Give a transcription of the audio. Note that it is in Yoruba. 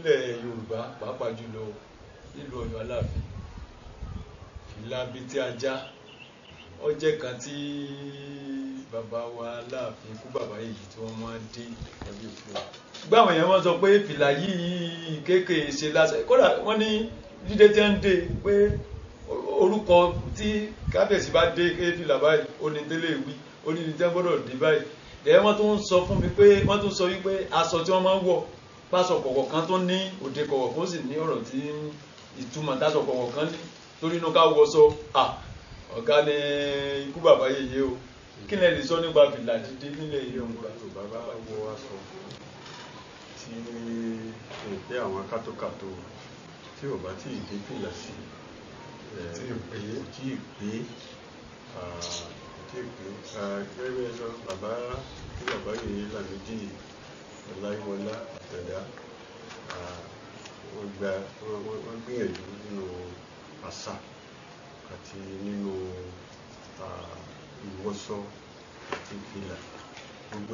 nílẹ̀ Yorùbá pàápàá jùlọ nílùú Ọ̀yọ́ Aláàfin fìlà abetí ajá ó jẹ́ kan tí bàbá wa Aláàfin kú bàbá yìí tí wọ́n máa ń dé ẹbí òfin gbáwọn èèyàn wọ́n sọ pé fìlà yìí kéèkéè ṣe lásán kódà wọ́n ní dídé tí wọ́n ń dé pé orúkọ tí kábíyèsí bá dé fìlà báyìí ó ní délé wí ó ní tí wọ́n gbọ́dọ̀ dé báyìí ẹ̀ wọ́n tún sọ fún mi pé wọ́n tún sọ wípé aṣọ tí wọ́n máa ń wọ̀ pásọ kọ̀ọ̀kan kan tó ní òde kọ̀ọ̀kan sì ní ọ̀rọ̀ tí ìtumọ̀ tásọ kọ̀ọ̀kan ní torí inú ká wọṣọ ọ̀gá ni ikú bàbá yèyé o kí lẹ lè sọ nípa fìlà dídé nílẹ̀ Yorùbá. Bàbá wọ aṣọ tí pé àwọn kátókàtó tí ò bá tí ì dé fìlà sí tí ì pé gẹ́gẹ́ lọ bàbá tí bàbá yèyé Lámídì Ọláyíwọlá Àtẹ̀dá wọ́n gbìyànjú nínú àṣà àti nínú ìwọṣọ àti fìlà gbogbo